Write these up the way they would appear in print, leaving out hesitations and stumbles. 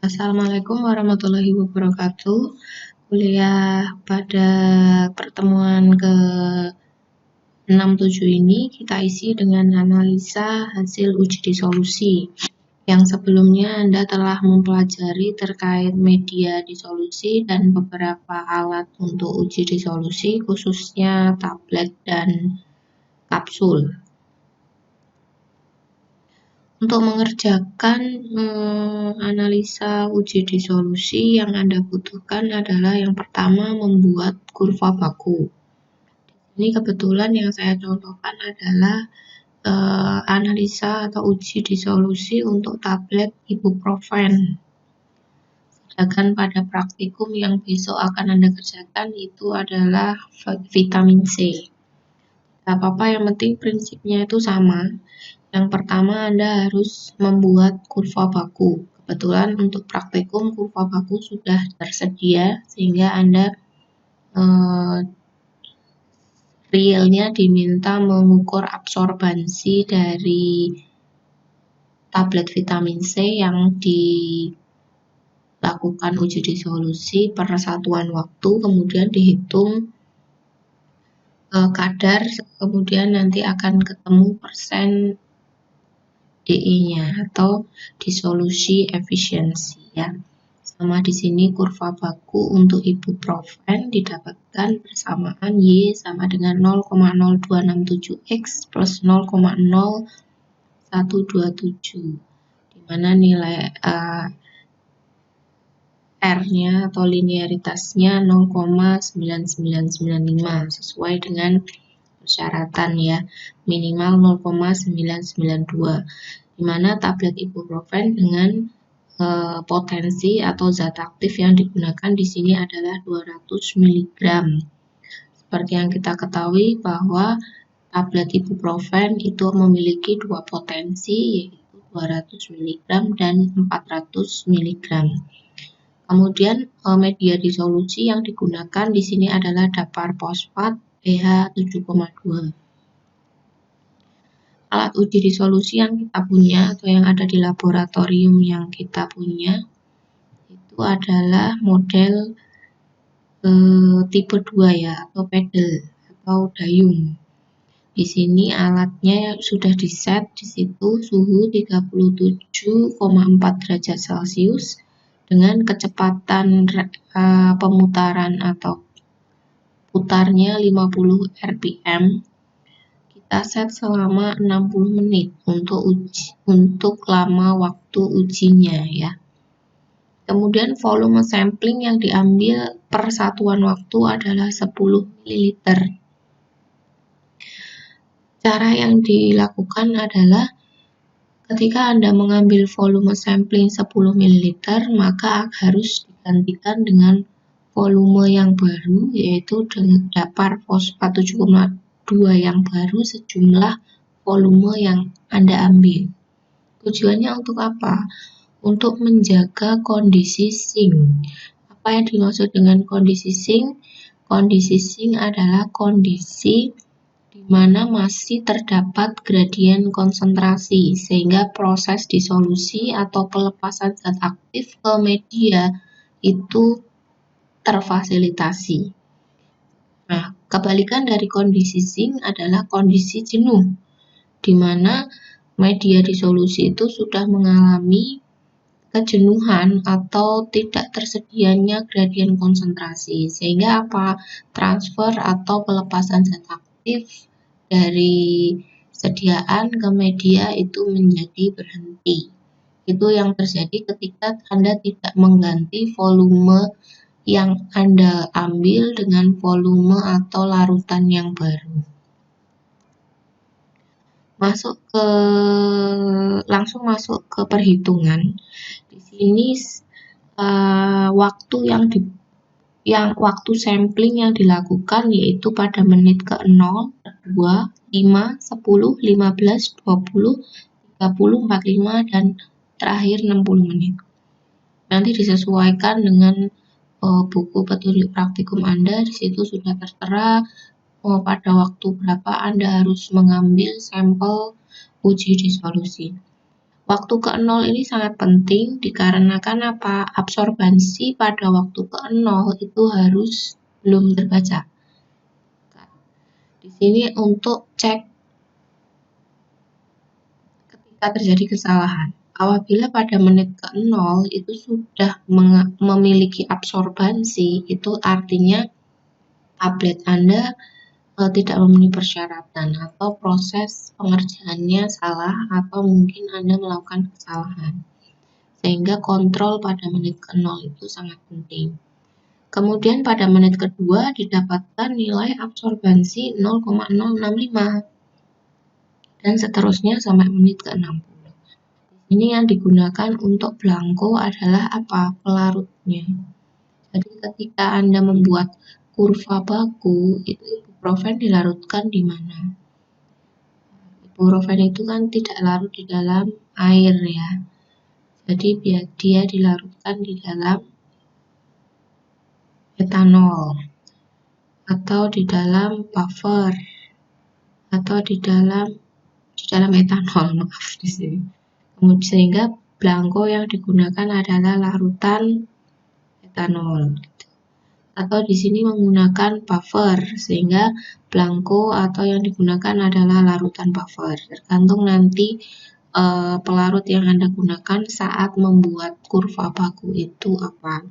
Assalamualaikum warahmatullahi wabarakatuh. Kuliah pada pertemuan ke-67 ini kita isi dengan analisa hasil uji disolusi. Yang sebelumnya Anda telah mempelajari terkait media disolusi dan beberapa alat untuk uji disolusi, khususnya tablet dan kapsul. Untuk mengerjakan analisa uji disolusi yang Anda butuhkan adalah yang pertama membuat kurva baku. Ini kebetulan yang saya contohkan adalah analisa atau uji disolusi untuk tablet ibuprofen. Sedangkan pada praktikum yang besok akan Anda kerjakan itu adalah vitamin C. Tidak apa-apa, yang penting prinsipnya itu sama. Yang pertama Anda harus membuat kurva baku. Kebetulan untuk praktikum kurva baku sudah tersedia sehingga Anda realnya diminta mengukur absorbansi dari tablet vitamin C yang dilakukan uji disolusi per satuan waktu, kemudian dihitung kadar, kemudian nanti akan ketemu persen DE-nya atau disolusi efisiensi ya. Sama di sini kurva baku untuk ibuprofen didapatkan persamaan Y sama dengan 0,0267 X plus 0,0127, di mana nilai R-nya atau linearitasnya 0,9995 sesuai dengan persyaratan ya, minimal 0,992, di mana tablet ibuprofen dengan potensi atau zat aktif yang digunakan di sini adalah 200 mg. Seperti yang kita ketahui bahwa tablet ibuprofen itu memiliki dua potensi, yaitu 200 mg dan 400 mg. Kemudian media disolusi yang digunakan di sini adalah dapar fosfat pH 7,2. Alat uji disolusi yang kita punya atau yang ada di laboratorium yang kita punya itu adalah model tipe 2 ya, atau pedal atau dayung. Di sini alatnya sudah diset, di situ suhu 37,4 derajat Celcius dengan kecepatan pemutaran atau putarnya 50 rpm. Kita set selama 60 menit untuk lama waktu ujinya ya. Kemudian volume sampling yang diambil per satuan waktu adalah 10 ml. Cara yang dilakukan adalah ketika Anda mengambil volume sampling 10 ml, maka harus digantikan dengan volume yang baru, yaitu dengan dapar fosfat 7,2 yang baru sejumlah volume yang Anda ambil. Tujuannya untuk apa? Untuk menjaga kondisi sink. Apa yang dimaksud dengan kondisi sink? Kondisi sink adalah kondisi di mana masih terdapat gradien konsentrasi, sehingga proses disolusi atau pelepasan zat aktif ke media itu terfasilitasi. Nah, kebalikan dari kondisi sink adalah kondisi jenuh, di mana media disolusi itu sudah mengalami kejenuhan atau tidak tersedianya gradien konsentrasi, sehingga apa? Transfer atau pelepasan zat aktif dari sediaan ke media itu menjadi berhenti. Itu yang terjadi ketika Anda tidak mengganti volume yang Anda ambil dengan volume atau larutan yang baru. Langsung masuk ke perhitungan. Di sini waktu sampling yang dilakukan yaitu pada menit ke-0, 2, 5, 10, 15, 20, 30, 45 dan terakhir 60 menit. Nanti disesuaikan dengan buku petunjuk praktikum Anda. Di situ sudah tertera pada waktu berapa Anda harus mengambil sampel uji disolusi. Waktu ke 0 ini sangat penting dikarenakan apa? Absorbansi pada waktu ke 0 itu harus belum terbaca. Di sini untuk cek ketika terjadi kesalahan. Apabila pada menit ke 0 itu sudah memiliki absorbansi, itu artinya tablet Anda tidak memenuhi persyaratan atau proses pengerjaannya salah atau mungkin Anda melakukan kesalahan. Sehingga kontrol pada menit ke 0 itu sangat penting. Kemudian pada menit kedua didapatkan nilai absorbansi 0,065 dan seterusnya sampai menit ke 60. Ini yang digunakan untuk blanko adalah apa? Pelarutnya. Jadi ketika Anda membuat kurva baku, itu ibuprofen dilarutkan di mana? Ibuprofen itu kan tidak larut di dalam air ya. Jadi dia dilarutkan di dalam etanol atau di dalam buffer atau di dalam etanol, maaf di sini. Kemudian sehingga blanko yang digunakan adalah larutan etanol. Atau di sini menggunakan buffer sehingga blanko atau yang digunakan adalah larutan buffer. Tergantung nanti pelarut yang Anda gunakan saat membuat kurva baku itu apa.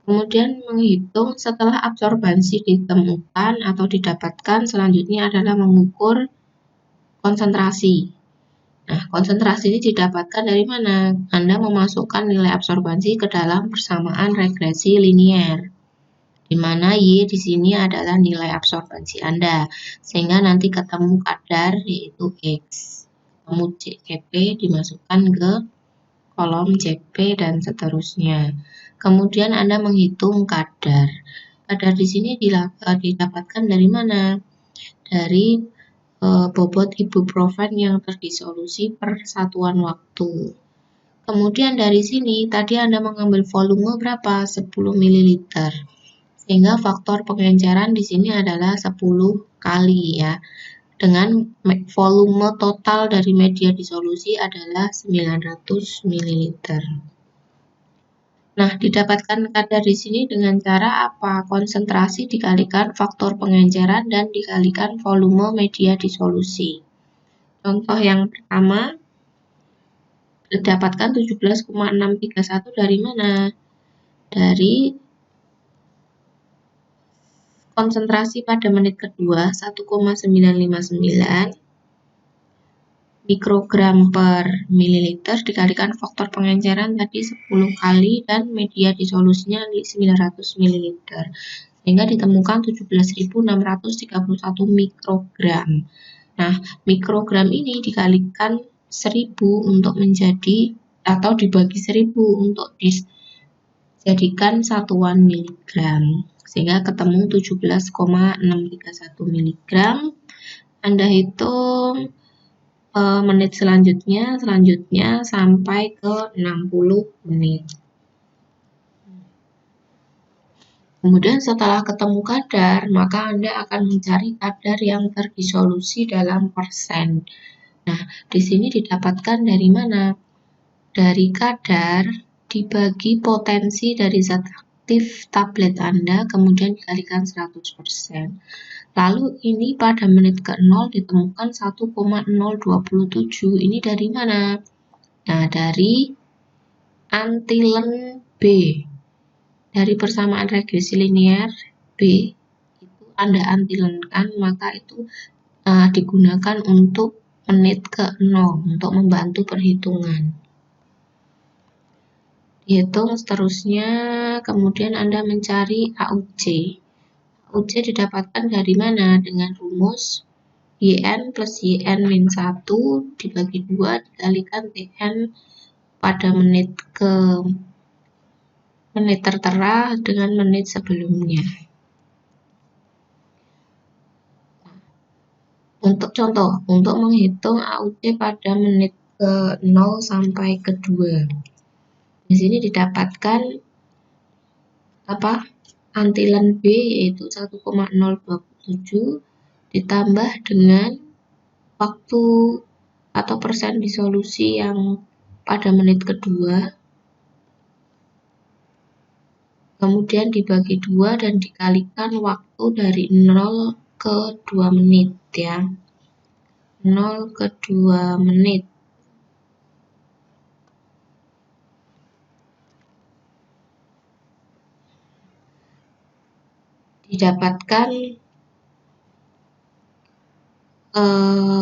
Kemudian menghitung setelah absorbansi ditemukan atau didapatkan, selanjutnya adalah mengukur konsentrasi. Nah, konsentrasi ini didapatkan dari mana? Anda memasukkan nilai absorbansi ke dalam persamaan regresi linier, di mana Y di sini adalah nilai absorbansi Anda, sehingga nanti ketemu kadar yaitu X. Ketemu CP dimasukkan ke kolom CP dan seterusnya. Kemudian Anda menghitung kadar. Kadar di sini didapatkan dari mana? Dari bobot ibuprofen yang terdisolusi per satuan waktu. Kemudian dari sini tadi Anda mengambil volume berapa? 10 ml. Sehingga faktor pengenceran di sini adalah 10 kali ya. Dengan volume total dari media disolusi adalah 900 ml. Nah, didapatkan kadar di sini dengan cara apa? Konsentrasi dikalikan faktor pengenceran dan dikalikan volume media disolusi. Contoh yang pertama, didapatkan 17,631 dari mana? Dari konsentrasi pada menit kedua 1,959 mikrogram per mililiter dikalikan faktor pengenceran tadi 10 kali dan media disolusinya 900 ml. Sehingga ditemukan 17.631 mikrogram. Nah, mikrogram ini dikalikan 1000 untuk menjadi atau dibagi 1000 untuk dijadikan satuan miligram. Sehingga ketemu 17,631 miligram. Anda hitung menit selanjutnya sampai ke 60 menit. Kemudian setelah ketemu kadar, maka Anda akan mencari kadar yang terdisolusi dalam persen. Nah, di sini didapatkan dari mana? Dari kadar dibagi potensi dari zat aktif tablet Anda, kemudian dikalikan 100%. Lalu ini pada menit ke-0 ditemukan 1,027. Ini dari mana? Nah, dari antilen B. Dari persamaan regresi linier B itu Anda antilenkan, maka itu digunakan untuk menit ke-0 untuk membantu perhitungan. Dihitung seterusnya, kemudian Anda mencari AUC. AUC didapatkan dari mana? Dengan rumus YN plus YN min 1 dibagi 2 dikalikan TN pada menit tertera dengan menit sebelumnya. Untuk contoh, untuk menghitung AUC pada menit ke-0 sampai ke-2. Di sini didapatkan apa? Antilen B yaitu 1,027 ditambah dengan waktu atau persen disolusi yang pada menit kedua, kemudian dibagi 2 dan dikalikan waktu dari 0 ke 2 menit ya. 0 ke 2 menit. Didapatkan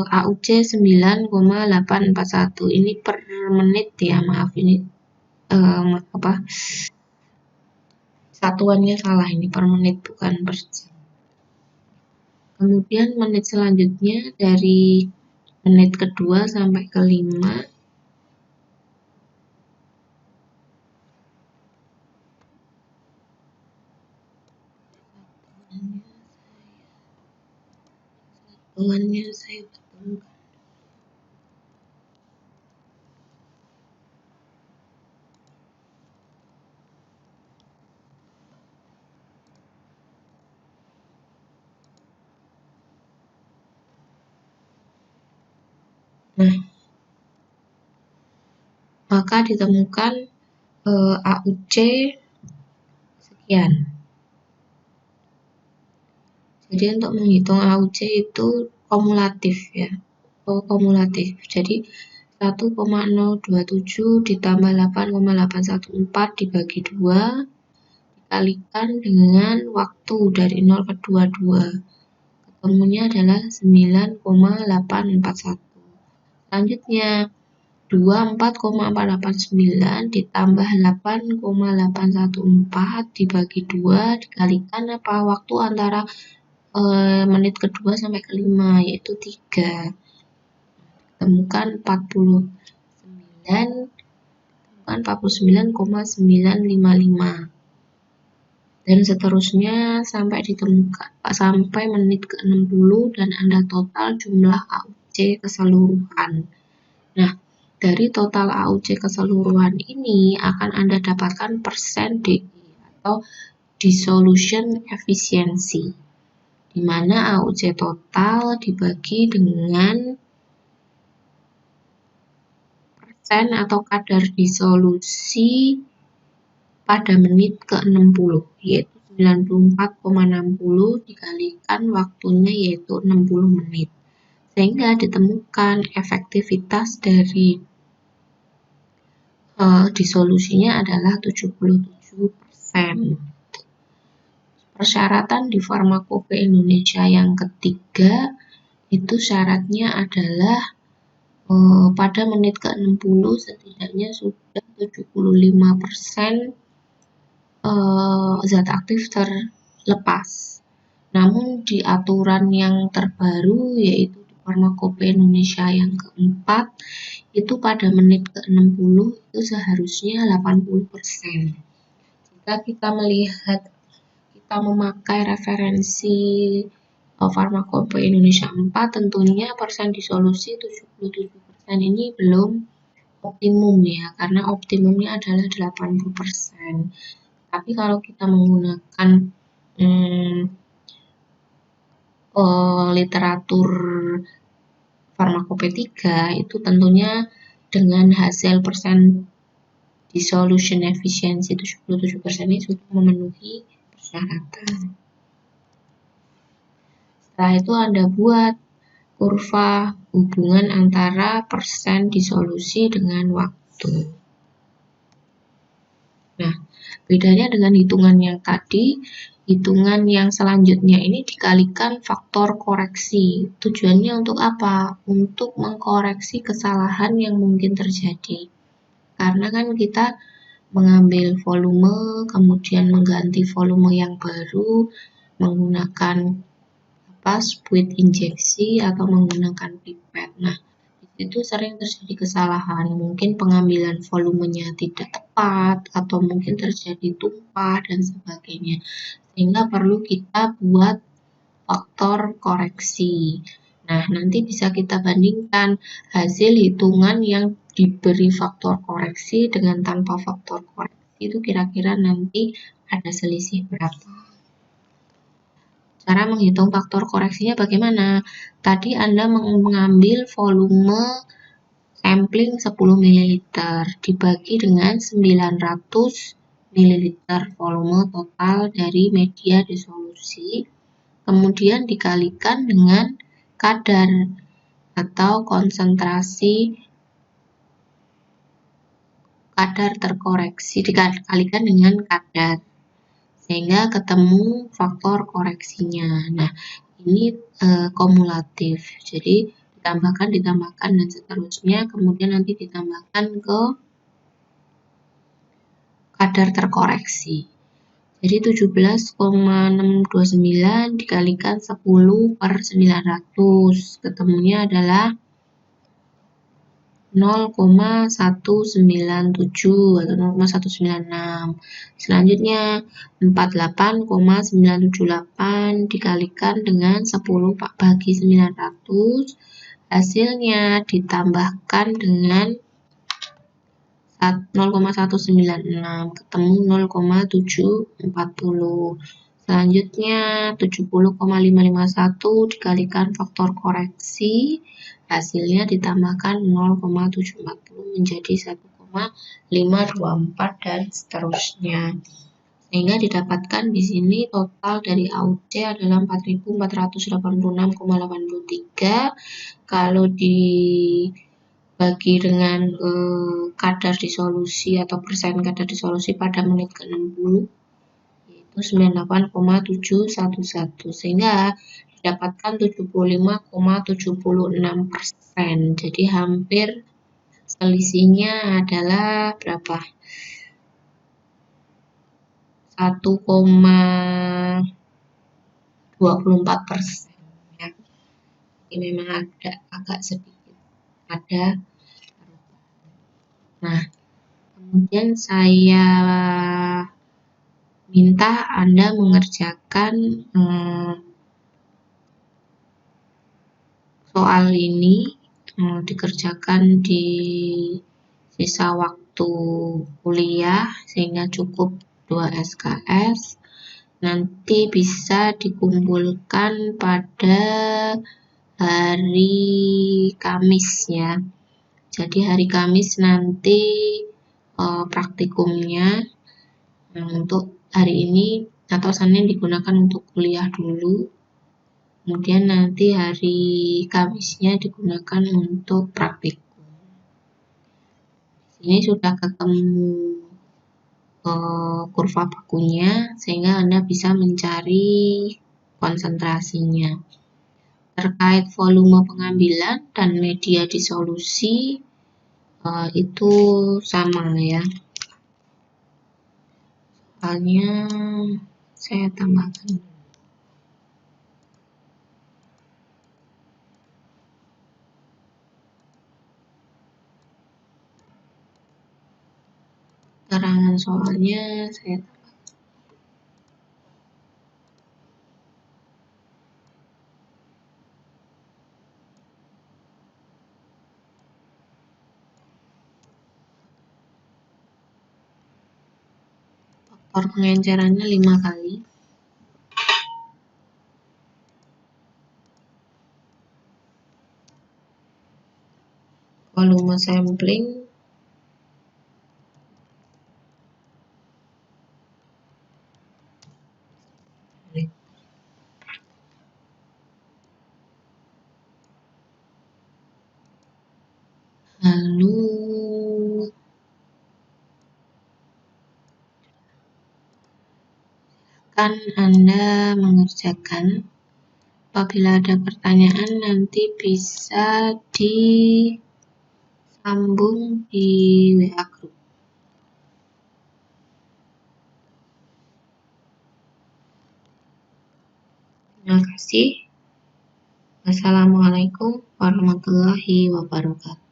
AUC 9,841. Ini per menit ya, maaf ini satuannya salah, ini per menit bukan per jam. Kemudian menit selanjutnya dari menit kedua sampai ke 5 satuannya saya temukan. Nah, maka ditemukan AUC sekian. Jadi untuk menghitung AUC itu kumulatif ya, kumulatif. Jadi 1,027 ditambah 8,814 dibagi 2 dikalikan dengan waktu dari 0 ke 22. Ketemunya adalah 9,841. Selanjutnya 24,489 ditambah 8,814 dibagi 2 dikalikan apa waktu antara menit kedua sampai ke 5, yaitu 3. Temukan 49,955 dan seterusnya sampai ditemukan sampai menit ke 60 dan Anda total jumlah AUC keseluruhan. Nah, dari total AUC keseluruhan ini akan Anda dapatkan persen DI atau dissolution efficiency, di mana AUC total dibagi dengan persen atau kadar disolusi pada menit ke-60, yaitu 94,60 dikalikan waktunya yaitu 60 menit. Sehingga ditemukan efektivitas dari disolusinya adalah 77%. Persyaratan di Farmakope Indonesia yang ketiga itu syaratnya adalah pada menit ke-60 setidaknya sudah 75% zat aktif terlepas. Namun di aturan yang terbaru yaitu di Farmakope Indonesia yang keempat itu pada menit ke-60 itu seharusnya 80%. Jika kita melihat kita memakai referensi Farmakope Indonesia 4, tentunya persen disolusi 77% ini belum optimum ya, karena optimumnya adalah 80%. Tapi kalau kita menggunakan literatur Farmakope 3 itu tentunya dengan hasil persen dissolution efficiency 77% ini sudah memenuhi persyaratan. Setelah itu Anda buat kurva hubungan antara persen disolusi dengan waktu. Nah, bedanya dengan hitungan yang tadi, hitungan yang selanjutnya ini dikalikan faktor koreksi. Tujuannya untuk apa? Untuk mengkoreksi kesalahan yang mungkin terjadi. Karena kan kita mengambil volume, kemudian mengganti volume yang baru, menggunakan spuit injeksi atau menggunakan pipet. Nah, itu sering terjadi kesalahan, mungkin pengambilan volumenya tidak tepat atau mungkin terjadi tumpah dan sebagainya, sehingga perlu kita buat faktor koreksi. Nah, nanti bisa kita bandingkan hasil hitungan yang diberi faktor koreksi dengan tanpa faktor koreksi itu kira-kira nanti ada selisih berapa. Cara menghitung faktor koreksinya bagaimana? Tadi Anda mengambil volume sampling 10 ml dibagi dengan 900 ml volume total dari media disolusi, kemudian dikalikan dengan kadar atau konsentrasi kadar terkoreksi, dikalikan dengan kadar sehingga ketemu faktor koreksinya. Nah, ini kumulatif, jadi ditambahkan dan seterusnya, kemudian nanti ditambahkan ke kadar terkoreksi. Jadi 17,629 dikalikan 10/900, ketemunya adalah 0,197 atau 0,196. Selanjutnya 48,978 dikalikan dengan 10 bagi 900, hasilnya ditambahkan dengan 0,196, ketemu 0,740. Selanjutnya 70,551 dikalikan faktor koreksi, hasilnya ditambahkan 0,740 menjadi 1,524 dan seterusnya. Sehingga didapatkan di sini total dari AUC adalah 4.486,83. Kalau dibagi dengan kadar disolusi atau persen kadar disolusi pada menit ke-60, yaitu 98,711, sehingga didapatkan 75,76%. Jadi hampir selisihnya adalah berapa? 1,24%. Ya. Ini memang agak sedikit ada. Nah, kemudian saya minta Anda mengerjakan soal ini, dikerjakan di sisa waktu kuliah sehingga cukup 2 SKS. Nanti bisa dikumpulkan pada hari Kamis ya. Jadi hari Kamis nanti praktikumnya. Untuk hari ini atau Senin digunakan untuk kuliah dulu. Kemudian nanti hari Kamisnya digunakan untuk praktikum. Ini sudah ketemu kurva bakunya, sehingga Anda bisa mencari konsentrasinya. Terkait volume pengambilan dan media disolusi itu sama ya. Soalnya saya tambahkan. Keterangan soalnya saya faktor pengencerannya 5 kali. Volume sampling lalu Anda mengerjakan. Apabila ada pertanyaan nanti bisa disambung di WA Group. Terima kasih. Wassalamualaikum warahmatullahi wabarakatuh.